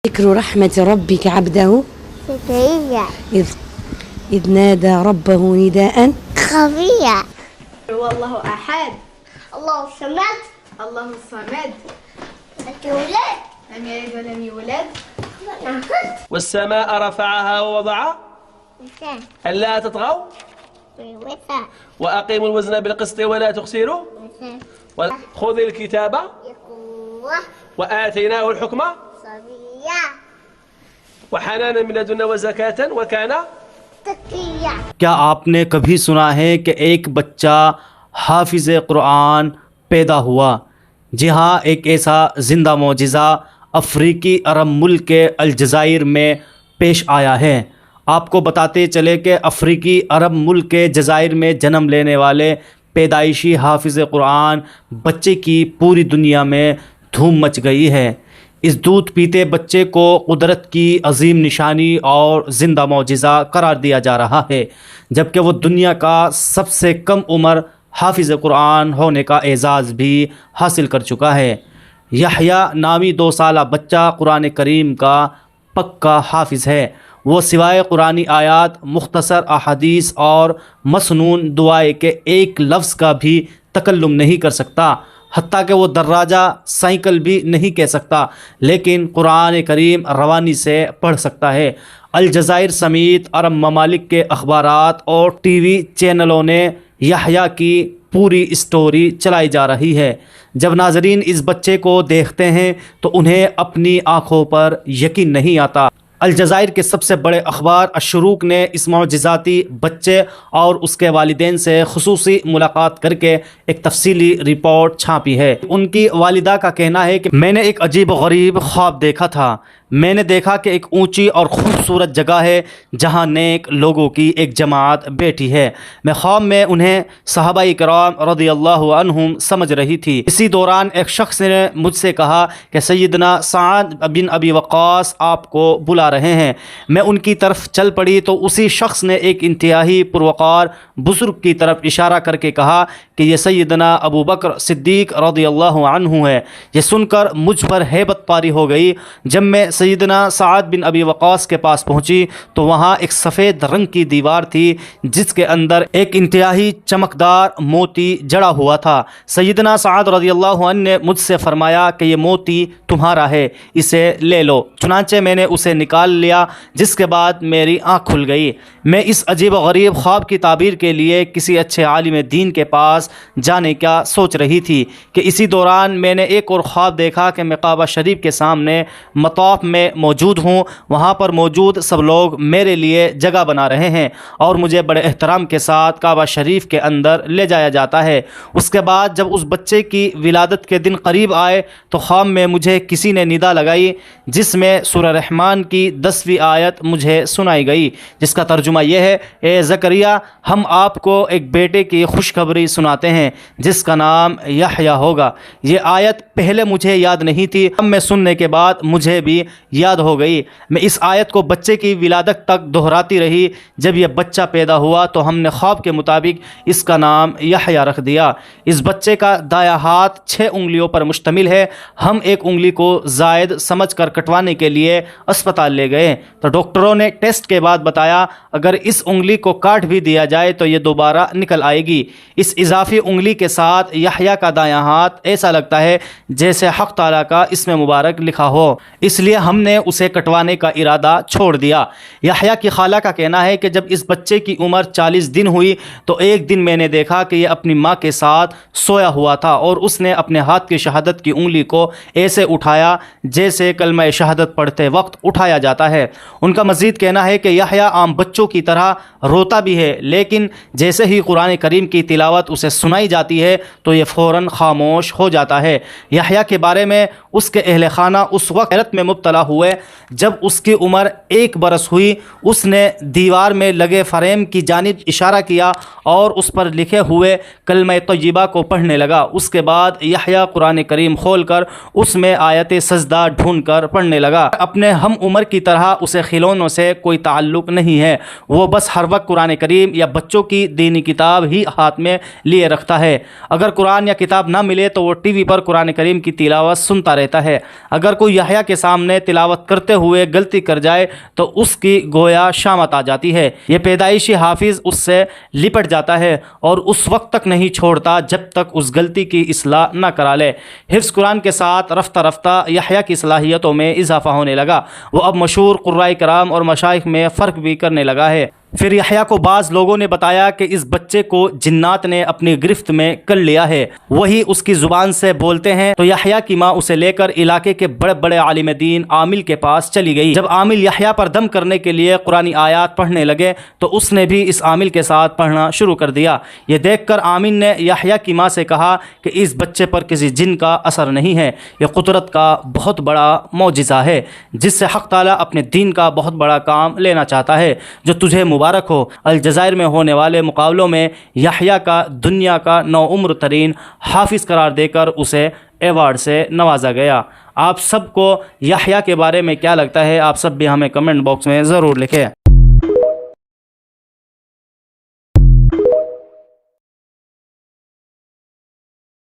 ذكر رحمة ربك عبده زكريا إذ نادى ربه نداء خفيا هو الله أحد الله الصمد الله الصمد الولد لم يلد ولم يولد والسماء رفعها ووضع ألا تطغوا وأقيموا الوزن بالقسط ولا تخسروا خذ الكتاب وآتيناه الحكم صبيا وحنانا من لدنا وزكاة وكان تقيا. کیا آپ نے کبھی سنا ہے کہ ایک بچہ حافظ قرآن پیدا ہوا؟ جی ہاں، ایک ایسا زندہ معجزہ افریقی عرب ملک کے الجزائر میں پیش آیا ہے۔ آپ کو بتاتے چلے کہ افریقی عرب ملک کے جزائر میں جنم لینے والے پیدائشی حافظ قرآن بچے کی پوری دنیا میں دھوم مچ گئی ہے۔ اس دودھ پیتے بچے کو قدرت کی عظیم نشانی اور زندہ معجزہ قرار دیا جا رہا ہے، جبکہ وہ دنیا کا سب سے کم عمر حافظ قرآن ہونے کا اعزاز بھی حاصل کر چکا ہے۔ یحییٰ نامی 2 سالہ بچہ قرآن کریم کا پکا حافظ ہے۔ وہ سوائے قرآنی آیات، مختصر احادیث اور مسنون دعائے کے ایک لفظ کا بھی تکلم نہیں کر سکتا، حتیٰ کہ وہ دراجہ سائیکل بھی نہیں کہہ سکتا، لیکن قرآن کریم روانی سے پڑھ سکتا ہے۔ الجزائر سمیت عرب ممالک کے اخبارات اور ٹی وی چینلوں نے یحییٰ کی پوری اسٹوری چلائی جا رہی ہے۔ جب ناظرین اس بچے کو دیکھتے ہیں تو انہیں اپنی آنکھوں پر یقین نہیں آتا۔ الجزائر کے سب سے بڑے اخبار الشروق نے اس معجزاتی بچے اور اس کے والدین سے خصوصی ملاقات کر کے ایک تفصیلی رپورٹ چھاپی ہے۔ ان کی والدہ کا کہنا ہے کہ میں نے ایک عجیب و غریب خواب دیکھا تھا۔ میں نے دیکھا کہ ایک اونچی اور خوبصورت جگہ ہے جہاں نیک لوگوں کی ایک جماعت بیٹھی ہے۔ میں خواب میں انہیں صحابہ کرام رضی اللہ عنہم سمجھ رہی تھی۔ اسی دوران ایک شخص نے مجھ سے کہا کہ سیدنا سعد بن ابی وقاص آپ کو بلا رہے ہیں۔ میں ان کی طرف چل پڑی تو اسی شخص نے ایک انتہائی پروقار بزرگ کی طرف اشارہ کر کے کہا کہ یہ سیدنا ابو بکر صدیق رضی اللہ عنہ ہے۔ یہ سن کر مجھ پر ہیبت طاری ہو گئی۔ جب میں سیدنا سعد بن ابی وقاص کے پاس پہنچی تو وہاں ایک سفید رنگ کی دیوار تھی جس کے اندر ایک انتہائی چمکدار موتی جڑا ہوا تھا۔ سیدنا سعد رضی اللہ عنہ نے مجھ سے فرمایا کہ یہ موتی تمہارا ہے، اسے لے لو۔ چنانچہ میں نے اسے نکال لیا، جس کے بعد میری آنکھ کھل گئی۔ میں اس عجیب و غریب خواب کی تعبیر کے لیے کسی اچھے عالم دین کے پاس جانے کا سوچ رہی تھی کہ اسی دوران میں نے ایک اور خواب دیکھا کہ میں کعبہ شریف کے سامنے مطاف میں موجود ہوں۔ وہاں پر موجود سب لوگ میرے لیے جگہ بنا رہے ہیں اور مجھے بڑے احترام کے ساتھ کعبہ شریف کے اندر لے جایا جاتا ہے۔ اس کے بعد جب اس بچے کی ولادت کے دن قریب آئے تو خواب میں مجھے کسی نے ندا لگائی جس میں سورہ رحمان کی 10ویں آیت مجھے سنائی گئی، جس کا ترجمہ یہ ہے: اے زکریا، ہم آپ کو ایک بیٹے کی خوشخبری سناتے ہیں جس کا نام یحییٰ ہوگا۔ یہ آیت پہلے مجھے یاد نہیں تھی، اب میں سننے کے بعد مجھے بھی یاد ہو گئی۔ میں اس آیت کو بچے کی ولادت تک دہراتی رہی۔ جب یہ بچہ پیدا ہوا تو ہم نے خواب کے مطابق اس کا نام یحییٰ رکھ دیا۔ اس بچے کا دایاں ہاتھ 6 انگلیوں پر مشتمل ہے۔ ہم ایک انگلی کو زائد سمجھ کر کٹوانے کے لیے اسپتال لے گئے تو ڈاکٹروں نے ٹیسٹ کے بعد بتایا اگر اس انگلی کو کاٹ بھی دیا جائے تو یہ دوبارہ نکل آئے گی۔ اس اضافی انگلی کے ساتھ یحییٰ کا دایاں ہاتھ ایسا لگتا ہے جیسے حق تعالیٰ کا اسم مبارک لکھا ہو، اس لیے ہم نے اسے کٹوانے کا ارادہ چھوڑ دیا۔ یحییٰ کی خالہ کا کہنا ہے کہ جب اس بچے کی عمر 40 دن ہوئی تو ایک دن میں نے دیکھا کہ یہ اپنی ماں کے ساتھ سویا ہوا تھا اور اس نے اپنے ہاتھ کی شہادت کی انگلی کو ایسے اٹھایا جیسے کلمہ شہادت پڑھتے وقت اٹھایا جاتا ہے۔ ان کا مزید کہنا ہے کہ یحییٰ عام بچوں کی طرح روتا بھی ہے، لیکن جیسے ہی قرآن کریم کی تلاوت اسے سنائی جاتی ہے تو یہ فوراً خاموش ہو جاتا ہے۔ یحییٰ کے بارے میں اس کے اہل خانہ اس وقت حیرت میں مبتلا ہوئے جب اس کی عمر 1 برس ہوئی۔ اس نے دیوار میں لگے فریم کی جانب اشارہ کیا اور اس پر لکھے ہوئے کلمہ طیبہ کو پڑھنے لگا۔ اس کے بعد یحییٰ قرآن کریم کھول کر اس میں آیت سجدہ ڈھونڈ کر پڑھنے لگا۔ اپنے ہم عمر کی طرح اسے کھلونوں سے کوئی تعلق نہیں ہے، وہ بس ہر وقت قرآن کریم یا بچوں کی دینی کتاب ہی ہاتھ میں لیے رکھتا ہے۔ اگر قرآن یا کتاب نہ ملے تو وہ ٹی وی پر قرآن کریم کی تلاوت سنتا رہتا ہے۔ اگر کوئی یحییٰ کے سامنے تلاوت کرتے ہوئے غلطی کر جائے تو اس کی گویا شامت آ جاتی ہے۔ یہ پیدائشی حافظ اس سے لپٹ جاتا ہے اور اس وقت تک نہیں چھوڑتا جب تک اس غلطی کی اصلاح نہ کرا لے۔ حفظ قرآن کے ساتھ رفتہ رفتہ یحییٰ کی صلاحیتوں میں اضافہ ہونے لگا۔ وہ اب مشہور قرائے کرام اور مشائخ میں فرق بھی کرنے لگا ہے۔ پھر یحییٰ کو بعض لوگوں نے بتایا کہ اس بچے کو جنات نے اپنی گرفت میں کر لیا ہے، وہی اس کی زبان سے بولتے ہیں۔ تو یحییٰ کی ماں اسے لے کر علاقے کے بڑے بڑے عالم دین عامل کے پاس چلی گئی۔ جب عامل یحییٰ پر دم کرنے کے لیے قرآنی آیات پڑھنے لگے تو اس نے بھی اس عامل کے ساتھ پڑھنا شروع کر دیا۔ یہ دیکھ کر عامل نے یحییٰ کی ماں سے کہا کہ اس بچے پر کسی جن کا اثر نہیں ہے، یہ قدرت کا بہت بڑا معجزہ ہے جس سے حق تعالیٰ اپنے دین کا بہت بڑا کام لینا چاہتا ہے، جو تجھے مبارک ہو۔ الجزائر میں ہونے والے مقابلوں میں یحییٰ کا دنیا کا نوعمر ترین حافظ قرار دے کر اسے ایوارڈ سے نوازا گیا۔ آپ سب کو یحییٰ کے بارے میں کیا لگتا ہے؟ آپ سب بھی ہمیں کمنٹ باکس میں ضرور لکھیں۔